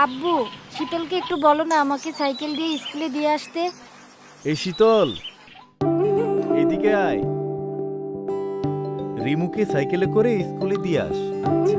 আব্বু, শীতলকে একটু বলো না আমাকে সাইকেল দিয়ে স্কুলে দিয়ে আসতে। এই শীতল, এদিকে আয়। রিমুকে সাইকেলে করে স্কুলে দিয়ে আস। আচ্ছা।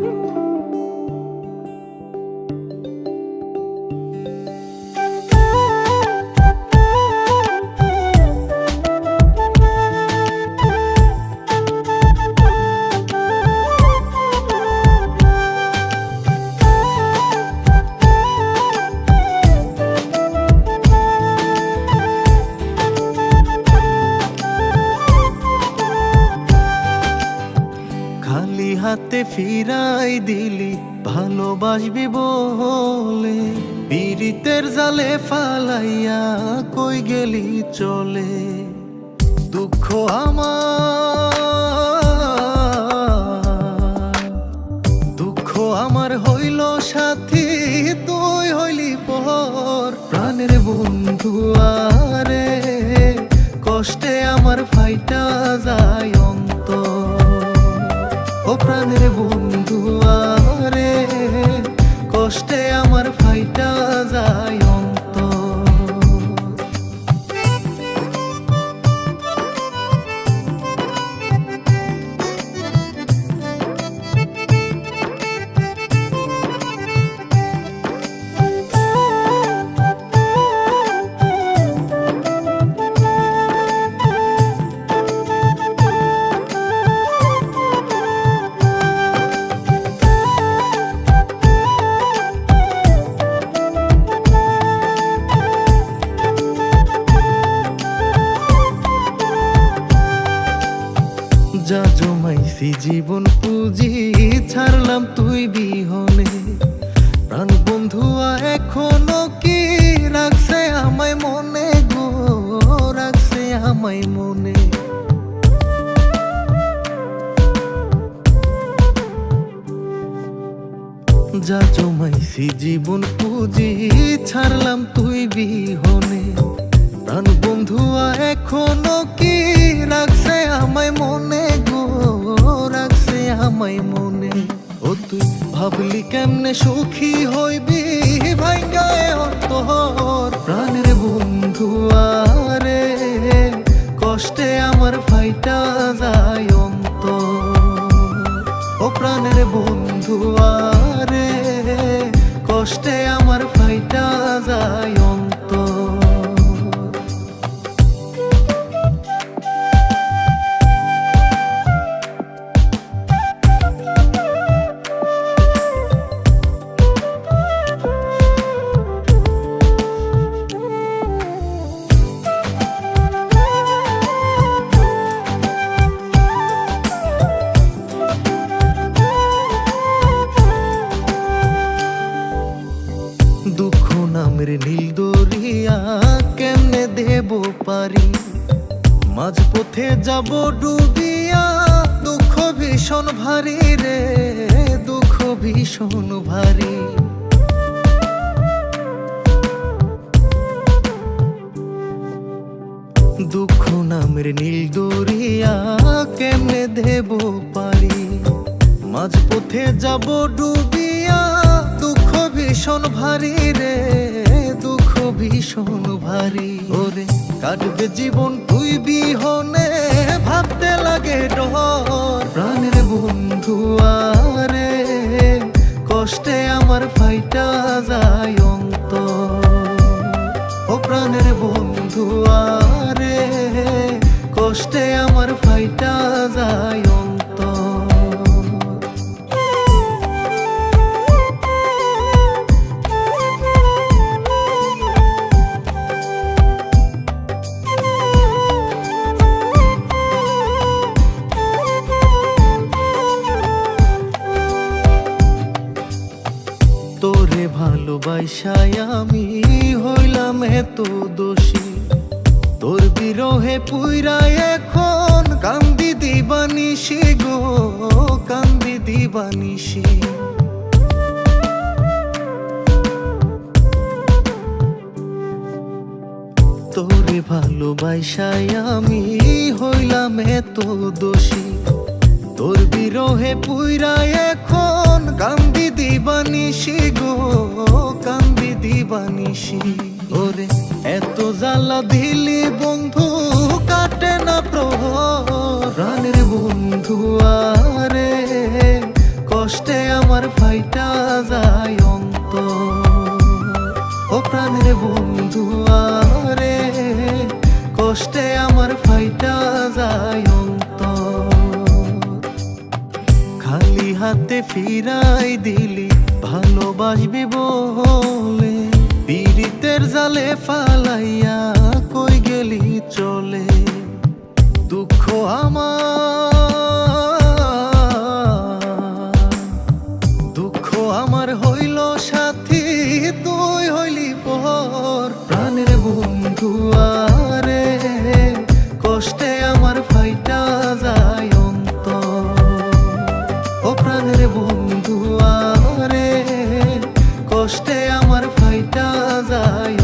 খালি হাতে ফিরাই দিলি ভালোবাসবি বলে, পীড়িতের জালে ফালাইয়া কই গেলি চলে। দুঃখ আমার হইল সাথী, তুই হইলি পর। প্রাণের বন্ধু আরে, কষ্টে আমার ফাইটা যায় অন্তর। ও প্রাণের বন্ধু আরে, কষ্টে আমার ফাইটা যায় অন্তর। যা জমাইছি জীবন পুঁজি, ছাড়লাম তুই বিহনে। প্রাণ বন্ধুয়া এখনো কি রাখছে আমায় মনে গো, রাখছে আমায় মনে। যা জমাইছি জীবন পুঁজি, ছাড়লাম তুই বিহনে। প্রাণ বন্ধুয়া এখনো কি রাখছে আমায় মনে গো, রাখছে আমায় মনে। ও তুই ভাবলি কেমনে সুখী হইবি ভাঙ্গায় অন্তর। প্রাণের বন্ধু আরে, কষ্টে আমার ফাইটা যায় অন্তর। ও প্রাণের বন্ধু আরে, কষ্টে আমার ফাইটা যায় অন্তর। দুঃখ নামের নীল দরিয়া কেমনে দেব পারি, মাঝপথে যাব ডুবিয়া। দুঃখ ভীষণ ভারী রে, দুঃখ ভীষণ ভারী। দুঃখ নামের নীল দরিয়া কেমনে দেব পারি, মাঝপথে যাব ডুবিয়া। দুঃখ ভীষণ ভারী রে, দুঃখ ভীষণ ভারী। ওরে কাটবে জীবন তুই বিহনে, ভাবতে লাগে ডর। প্রাণের বন্ধু আরে, কষ্টে আমার ফাইটা যায় অন্তর। ও প্রাণের বন্ধু আরে, কষ্টে আমার ফাইটা যায় অন্তর। তোরে ভালোবাসায় আমি হইলাম এত দোষী, তোর বিরহে পুইরা এখন কান্দি দিবানিশি গো, কান্দি দিবানিশি। তোরে ভালোবাসায় আমি হইলাম এত দোষী, তোর বিরহে পুইরা এখন কান্দি দিবানিশি গো, কান্দি দিবানিশি। ওরে এত জ্বালা দিলি বন্ধু, কাটে না প্রহর। প্রাণের বন্ধু আরে, কষ্টে আমার ফাইটা যায় অন্তর। ও প্রাণের বন্ধু আরে, কষ্টে আমার ফাইটা যায় অন্তর। খালি হাতে ফিরাই দিলি ভালোবাসবি বলে, পীড়িতের জালে ফালাইয়া কই গেলি চলে। দুঃখ আমার হইল সাথী, তুই হইলি পর। প্রাণের বন্ধু আরে, কষ্টে আমার ফাইটা যায় অন্তর। ও প্রাণের বন্ধু আরে, কষ্টে আমার ফাইটা যায়